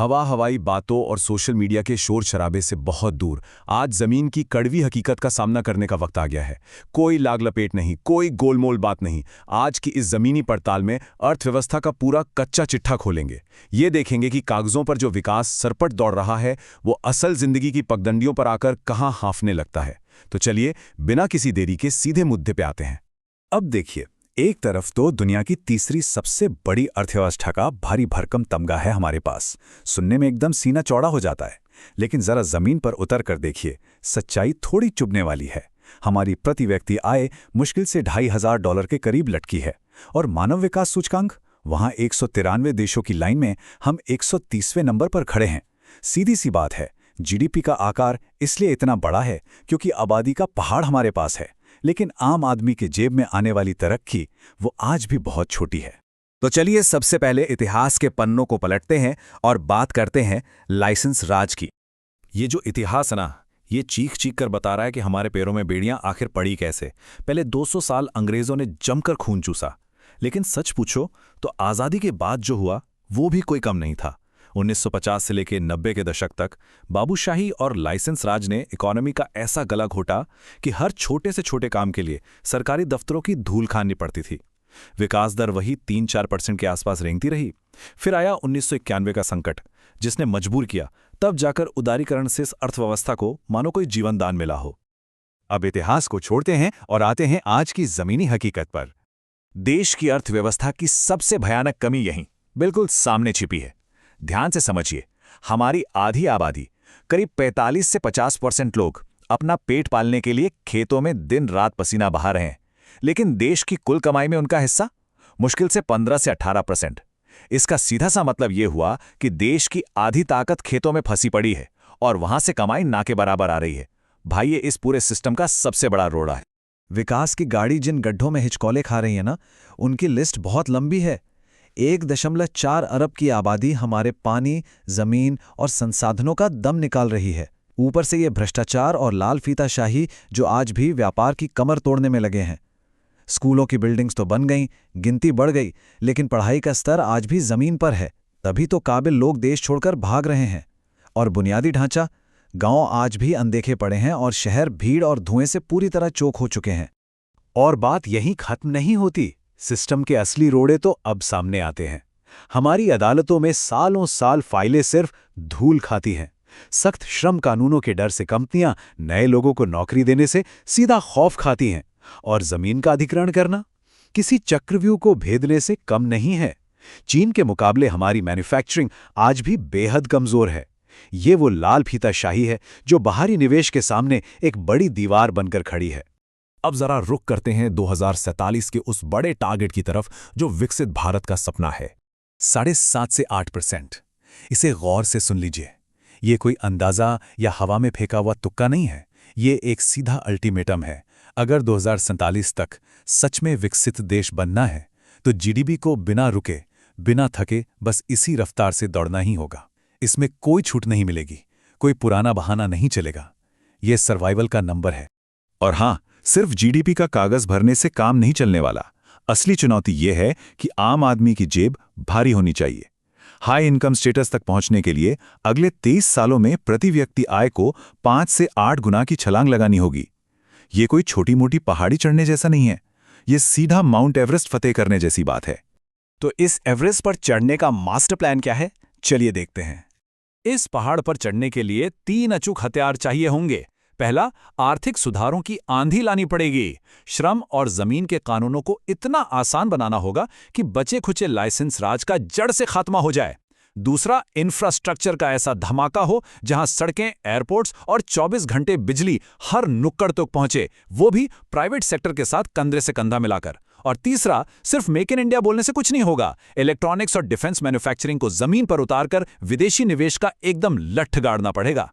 हवाई बातों और सोशल मीडिया के शोर शराबे से बहुत दूर आज जमीन की कड़वी हकीकत का सामना करने का वक्त आ गया है। कोई लाग लपेट नहीं, कोई गोलमोल बात नहीं। आज की इस जमीनी पड़ताल में अर्थव्यवस्था का पूरा कच्चा चिट्ठा खोलेंगे। ये देखेंगे कि कागजों पर जो विकास सरपट दौड़ रहा है वो असल जिंदगी की पगडंडियों पर आकर कहाँ हाँफने लगता है। तो चलिए बिना किसी देरी के सीधे मुद्दे पे आते हैं। अब देखिए, एक तरफ तो दुनिया की तीसरी सबसे बड़ी अर्थव्यवस्था का भारी भरकम तमगा है हमारे पास। सुनने में एकदम सीना चौड़ा हो जाता है, लेकिन जरा जमीन पर उतर कर देखिए, सच्चाई थोड़ी चुभने वाली है। हमारी प्रति व्यक्ति आय मुश्किल से $2,500 के करीब लटकी है, और मानव विकास सूचकांक वहां 193 देशों की लाइन में हम 130वें नंबर पर खड़े हैं। सीधी सी बात है, जीडीपी का आकार इसलिए इतना बड़ा है क्योंकि आबादी का पहाड़ हमारे पास है, लेकिन आम आदमी के जेब में आने वाली तरक्की वो आज भी बहुत छोटी है। तो चलिए सबसे पहले इतिहास के पन्नों को पलटते हैं और बात करते हैं लाइसेंस राज की। ये जो इतिहास है ना, ये चीख चीख कर बता रहा है कि हमारे पैरों में बेड़ियां आखिर पड़ी कैसे। पहले 200 साल अंग्रेजों ने जमकर खून चूसा, लेकिन सच पूछो तो आज़ादी के बाद जो हुआ वो भी कोई कम नहीं था। 1950 से लेकर 90 के दशक तक बाबूशाही और लाइसेंस राज ने इकोनॉमी का ऐसा गला घोटा कि हर छोटे से छोटे काम के लिए सरकारी दफ्तरों की धूल खानी पड़ती थी। विकास दर वही 3-4% के आसपास रेंगती रही। फिर आया 1991 का संकट, जिसने मजबूर किया, तब जाकर उदारीकरण से इस अर्थव्यवस्था को मानो कोई जीवन दान मिला हो। अब इतिहास को छोड़ते हैं और आते हैं आज की जमीनी हकीकत पर। देश की अर्थव्यवस्था की सबसे भयानक कमी यहीं बिल्कुल सामने छिपी है। ध्यान से समझिए, हमारी आधी आबादी, करीब 45 से 50% लोग अपना पेट पालने के लिए खेतों में दिन रात पसीना बहा रहे हैं, लेकिन देश की कुल कमाई में उनका हिस्सा मुश्किल से 15 से 18%। इसका सीधा सा मतलब यह हुआ कि देश की आधी ताकत खेतों में फंसी पड़ी है और वहां से कमाई ना के बराबर आ रही है। भाई, ये इस पूरे सिस्टम का सबसे बड़ा रोड़ा है। विकास की गाड़ी जिन गड्ढों में हिचकोले खा रही है ना, उनकी लिस्ट बहुत लंबी है। 1.4 अरब की आबादी हमारे पानी, जमीन और संसाधनों का दम निकाल रही है। ऊपर से ये भ्रष्टाचार और लाल फीताशाही जो आज भी व्यापार की कमर तोड़ने में लगे हैं। स्कूलों की बिल्डिंग्स तो बन गईं, गिनती बढ़ गई, लेकिन पढ़ाई का स्तर आज भी जमीन पर है। तभी तो काबिल लोग देश छोड़कर भाग रहे हैं। और बुनियादी ढांचा, गांव आज भी अनदेखे पड़े हैं और शहर भीड़ और धुएं से पूरी तरह चोक हो चुके हैं। और बात यहीं खत्म नहीं होती। सिस्टम के असली रोड़े तो अब सामने आते हैं। हमारी अदालतों में सालों साल फाइलें सिर्फ धूल खाती हैं। सख्त श्रम कानूनों के डर से कंपनियां नए लोगों को नौकरी देने से सीधा खौफ खाती हैं, और जमीन का अधिग्रहण करना किसी चक्रव्यूह को भेदने से कम नहीं है। चीन के मुकाबले हमारी मैन्युफैक्चरिंग आज भी बेहद कमजोर है। ये वो लाल फीताशाही है जो बाहरी निवेश के सामने एक बड़ी दीवार बनकर खड़ी है। अब जरा रुख करते हैं 2047 के उस बड़े टारगेट की तरफ जो विकसित भारत का सपना है, 7.5 से 8%। इसे गौर से सुन लीजिए। ये कोई अंदाजा या हवा में फेंका हुआ तुक्का नहीं है। ये एक सीधा अल्टीमेटम है। अगर 2047 तक सच में विकसित देश बनना है तो जीडीपी को बिना रुके, बिना थके बस इसी रफ्तार से दौड़ना ही होगा। इसमें कोई छूट नहीं मिलेगी, कोई पुराना बहाना नहीं चलेगा। ये सर्वाइवल का नंबर है। और हां, सिर्फ जीडीपी का कागज भरने से काम नहीं चलने वाला। असली चुनौती यह है कि आम आदमी की जेब भारी होनी चाहिए। हाई इनकम स्टेटस तक पहुंचने के लिए अगले 23 सालों में प्रति व्यक्ति आय को 5 से 8 गुना की छलांग लगानी होगी। ये कोई छोटी मोटी पहाड़ी चढ़ने जैसा नहीं है, ये सीधा माउंट एवरेस्ट फतेह करने जैसी बात है। तो इस एवरेस्ट पर चढ़ने का मास्टर प्लान क्या है, चलिए देखते हैं। इस पहाड़ पर चढ़ने के लिए 3 अचूक हथियार चाहिए होंगे। पहला, आर्थिक सुधारों की आंधी लानी पड़ेगी। श्रम और जमीन के कानूनों को इतना आसान बनाना होगा कि बचे खुचे लाइसेंस राज का जड़ से खात्मा हो जाए। दूसरा, इंफ्रास्ट्रक्चर का ऐसा धमाका हो जहां सड़कें, एयरपोर्ट्स और 24 घंटे बिजली हर नुक्कड़ तक पहुंचे, वो भी प्राइवेट सेक्टर के साथ कंधे से कंधा मिलाकर। और तीसरा, सिर्फ मेक इन इंडिया बोलने से कुछ नहीं होगा। इलेक्ट्रॉनिक्स और डिफेंस मैन्युफैक्चरिंग को जमीन पर उतारकर विदेशी निवेश का एकदम लठ गाड़ना पड़ेगा।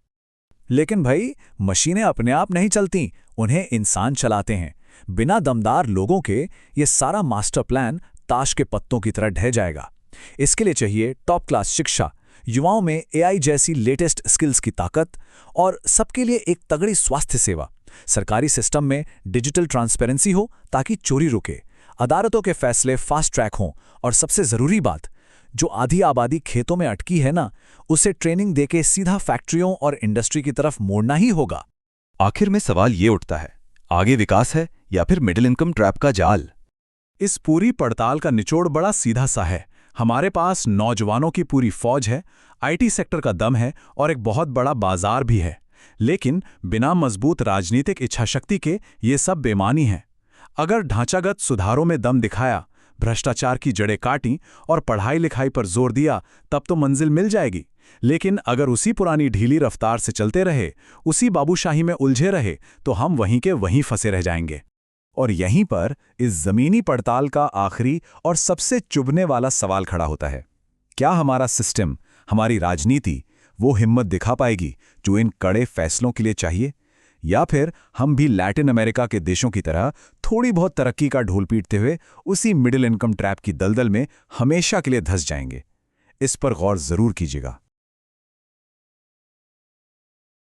लेकिन भाई, मशीनें अपने आप नहीं चलती, उन्हें इंसान चलाते हैं। बिना दमदार लोगों के ये सारा मास्टर प्लान ताश के पत्तों की तरह ढह जाएगा। इसके लिए चाहिए टॉप क्लास शिक्षा, युवाओं में एआई जैसी लेटेस्ट स्किल्स की ताकत, और सबके लिए एक तगड़ी स्वास्थ्य सेवा। सरकारी सिस्टम में डिजिटल ट्रांसपेरेंसी हो ताकि चोरी रुके, अदालतों के फैसले फास्ट ट्रैक हों, और सबसे जरूरी बात, जो आधी आबादी खेतों में अटकी है ना, उसे ट्रेनिंग देके सीधा फैक्ट्रियों और इंडस्ट्री की तरफ मोड़ना ही होगा। आखिर में सवाल ये उठता है, आगे विकास है या फिर मिडिल इनकम ट्रैप का जाल? इस पूरी पड़ताल का निचोड़ बड़ा सीधा सा है। हमारे पास नौजवानों की पूरी फौज है, आईटी सेक्टर का दम है और एक बहुत बड़ा बाजार भी है, लेकिन बिना मजबूत राजनीतिक इच्छाशक्ति के ये सब बेमानी है। अगर ढांचागत सुधारों में दम दिखाया, भ्रष्टाचार की जड़ें काटी और पढ़ाई लिखाई पर जोर दिया, तब तो मंजिल मिल जाएगी। लेकिन अगर उसी पुरानी ढीली रफ्तार से चलते रहे, उसी बाबूशाही में उलझे रहे, तो हम वहीं के वहीं फंसे रह जाएंगे। और यहीं पर इस जमीनी पड़ताल का आखिरी और सबसे चुभने वाला सवाल खड़ा होता है। क्या हमारा सिस्टम, हमारी राजनीति वो हिम्मत दिखा पाएगी जो इन कड़े फैसलों के लिए चाहिए? या फिर हम भी लैटिन अमेरिका के देशों की तरह थोड़ी बहुत तरक्की का ढोल पीटते हुए उसी मिडिल इनकम ट्रैप की दलदल में हमेशा के लिए धंस जाएंगे? इस पर गौर जरूर कीजिएगा।